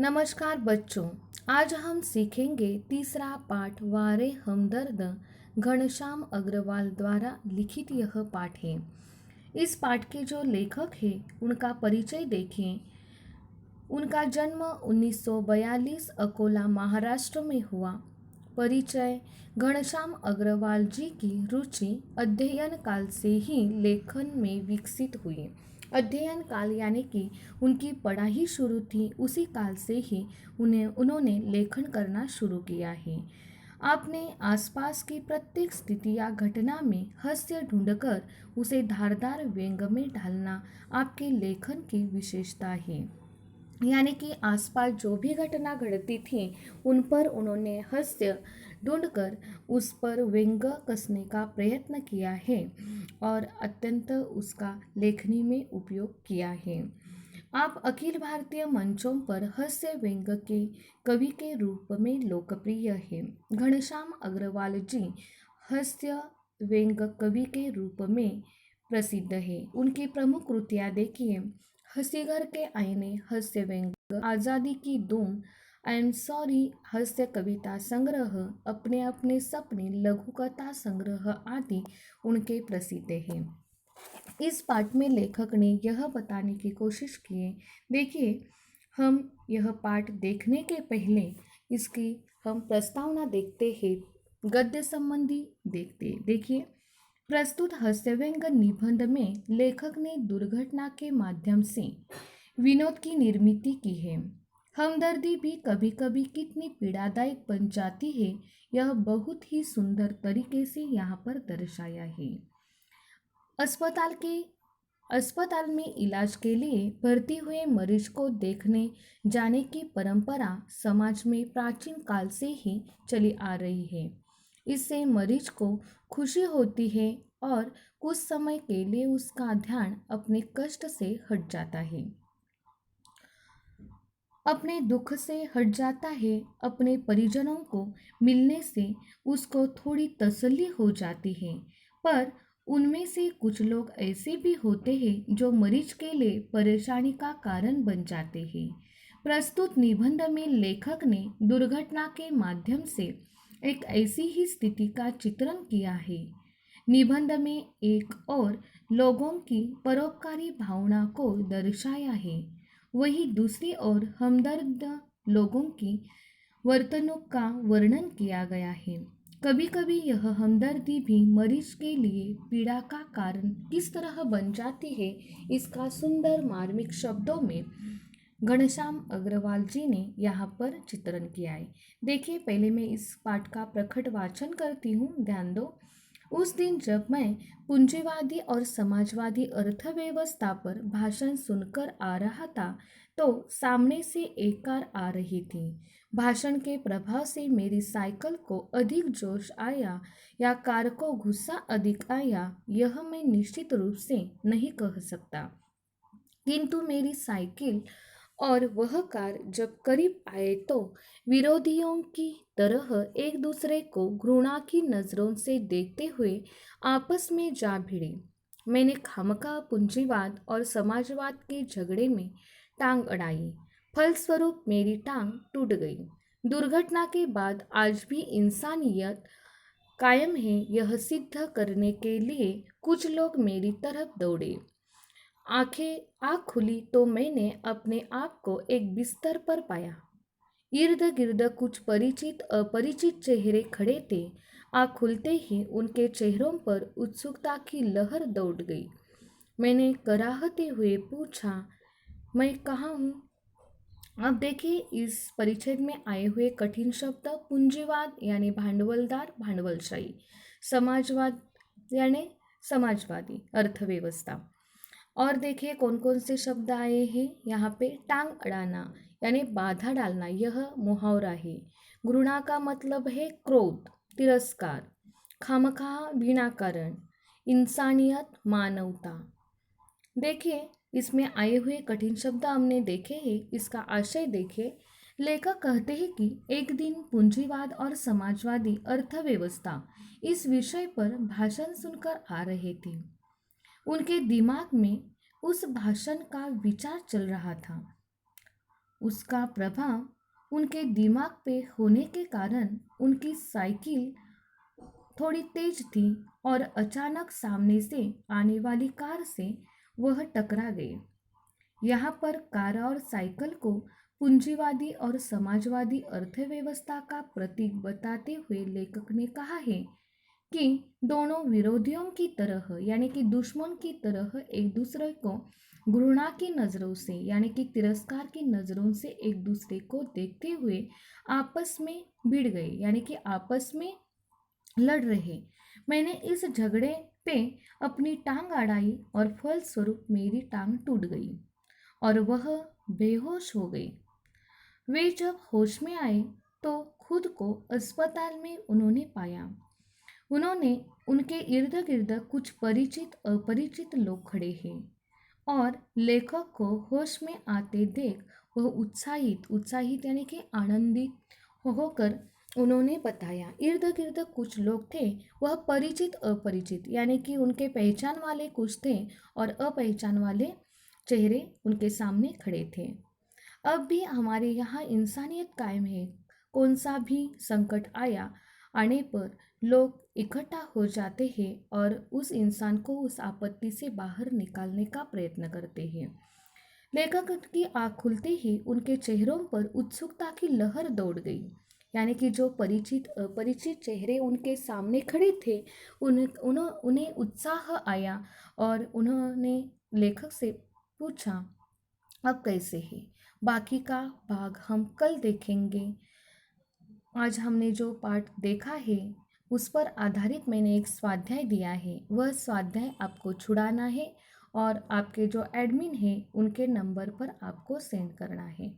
नमस्कार बच्चों। आज हम सीखेंगे तीसरा पाठ वारे हमदर्द। घनश्याम अग्रवाल द्वारा लिखित यह पाठ है। इस पाठ के जो लेखक हैं उनका परिचय देखें। उनका जन्म 1942 अकोला महाराष्ट्र में हुआ। परिचय। घनश्याम अग्रवाल जी की रुचि अध्ययन काल से ही लेखन में विकसित हुई। अध्ययन काल यानी कि उनकी पढ़ाई शुरू थी, उसी काल से ही उन्होंने लेखन करना शुरू किया है। आपने आसपास की प्रत्येक स्थिति या घटना में हास्य ढूंढकर उसे धारदार व्यंग में ढालना आपके लेखन की विशेषता है। यानी कि आसपास जो भी घटना घटती थी उन पर उन्होंने हास्य ढूंढकर उस पर व्यंग कसने का प्रयत्न किया है और अत्यंत उसका लेखनी में उपयोग किया है। आप अखिल भारतीय मंचों पर हास्य व्यंग के कवि के रूप में लोकप्रिय है। घनश्याम अग्रवाल जी हास्य व्यंग कवि के रूप में प्रसिद्ध है। उनकी प्रमुख कृतियाँ देखिए। हंसीघर के आईने हास्य व्यंग, आज़ादी की धूम, आई एम सॉरी हास्य कविता संग्रह, अपने अपने सपने लघु कथा संग्रह आदि उनके प्रसिद्ध हैं। इस पाठ में लेखक ने यह बताने की कोशिश की है। देखिए, हम यह पाठ देखने के पहले इसकी हम प्रस्तावना देखते हैं, गद्य संबंधी देखते। देखिए, प्रस्तुत हास्यव्यंग निबंध में लेखक ने दुर्घटना के माध्यम से विनोद की निर्मित की है। हमदर्दी भी कभी कभी कितनी पीड़ादायक बन जाती है, यह बहुत ही सुंदर तरीके से यहाँ पर दर्शाया है। अस्पताल में इलाज के लिए भर्ती हुए मरीज को देखने जाने की परंपरा समाज में प्राचीन काल से ही चली आ रही है। इससे मरीज को खुशी होती है और कुछ समय के लिए उसका ध्यान अपने कष्ट से हट जाता है, अपने दुख से हट जाता है। अपने परिजनों को मिलने से उसको थोड़ी तसल्ली हो जाती है। पर उनमें से कुछ लोग ऐसे भी होते हैं जो मरीज के लिए परेशानी का कारण बन जाते हैं। प्रस्तुत निबंध में लेखक ने दुर्घटना के माध्यम से एक ऐसी ही स्थिति का चित्रण किया है। निबंध में एक और लोगों की परोपकारी भावना को दर्शाया है, वही दूसरी ओर हमदर्द लोगों की वर्तणूक का वर्णन किया गया है। कभी कभी यह हमदर्दी भी मरीज के लिए पीड़ा का कारण किस तरह बन जाती है, इसका सुंदर मार्मिक शब्दों में घनश्याम अग्रवाल जी ने यहाँ पर चित्रण किया है। देखिए, पहले मैं इस पाठ का प्रखट वाचन करती हूँ, ध्यान दो। उस दिन जब मैं पूंजीवादी और समाजवादी अर्थव्यवस्था पर भाषण सुनकर आ रहा था तो सामने से एक कार आ रही थी। भाषण के प्रभाव से मेरी साइकिल को अधिक जोश आया या कार को गुस्सा अधिक आया, यह मैं निश्चित रूप से नहीं कह सकता। किंतु मेरी साइकिल और वह कार जब करीब आए तो विरोधियों की तरह एक दूसरे को घृणा की नज़रों से देखते हुए आपस में जा भिड़े। मैंने खामखा पूंजीवाद और समाजवाद के झगड़े में टांग अड़ाई। फलस्वरूप मेरी टांग टूट गई। दुर्घटना के बाद आज भी इंसानियत कायम है, यह सिद्ध करने के लिए कुछ लोग मेरी तरफ दौड़े। आंख खुली तो मैंने अपने आप को एक बिस्तर पर पाया। इर्द गिर्द कुछ परिचित अपरिचित चेहरे खड़े थे। आंख खुलते ही उनके चेहरों पर उत्सुकता की लहर दौड़ गई। मैंने कराहते हुए पूछा, मैं कहाँ हूँ? अब देखिए, इस परिच्छेद में आए हुए कठिन शब्द पूंजीवाद यानी भांडवलदार भांडवलशाही, समाजवाद यानी समाजवादी अर्थव्यवस्था। और देखिए कौन कौन से शब्द आए हैं यहाँ पे। टांग अड़ाना यानी बाधा डालना, यह मुहावरा है। घृणा का मतलब है क्रोध, तिरस्कार। खामखा बिना कारण, इंसानियत, मानवता। देखिए, इसमें आए हुए कठिन शब्द हमने देखे हैं, इसका आशय देखिए। लेखक कहते हैं कि एक दिन पूंजीवाद और समाजवादी अर्थव्यवस्था इस विषय पर भाषण सुनकर आ रहे थे। उनके दिमाग में उस भाषण का विचार चल रहा था। उसका प्रभाव उनके दिमाग पे होने के कारण उनकी साइकिल थोड़ी तेज थी और अचानक सामने से आने वाली कार से वह टकरा गए। यहाँ पर कार और साइकिल को पूंजीवादी और समाजवादी अर्थव्यवस्था का प्रतीक बताते हुए लेखक ने कहा है कि दोनों विरोधियों की तरह यानी कि दुश्मन की तरह एक दूसरे को घृणा की नज़रों से यानी कि तिरस्कार की नज़रों से एक दूसरे को देखते हुए आपस में भिड़ गए यानी कि आपस में लड़ रहे। मैंने इस झगड़े पे अपनी टांग अड़ाई और फलस्वरूप मेरी टांग टूट गई और वह बेहोश हो गई। वे जब होश में आए तो खुद को अस्पताल में उन्होंने पाया। उन्होंने उनके इर्द गिर्द कुछ परिचित अपरिचित लोग खड़े हैं और लेखक को होश में आते देख वह उत्साहित उत्साहित यानी कि आनंदित होकर उन्होंने बताया। इर्द गिर्द कुछ लोग थे, वह परिचित अपरिचित यानी कि उनके पहचान वाले कुछ थे और अपहचान वाले चेहरे उनके सामने खड़े थे। अब भी हमारे यहाँ इंसानियत कायम है। कौन सा भी संकट आने पर लोग इकट्ठा हो जाते हैं और उस इंसान को उस आपत्ति से बाहर निकालने का प्रयत्न करते हैं। लेखक की आँख खुलते ही उनके चेहरों पर उत्सुकता की लहर दौड़ गई। यानी कि जो परिचित अपरिचित चेहरे उनके सामने खड़े थे उन्हें उत्साह आया और उन्होंने लेखक से पूछा, अब कैसे है? बाकी का भाग हम कल देखेंगे। आज हमने जो पाठ देखा है उस पर आधारित मैंने एक स्वाध्याय दिया है। वह स्वाध्याय आपको छुड़ाना है और आपके जो एडमिन है उनके नंबर पर आपको सेंड करना है।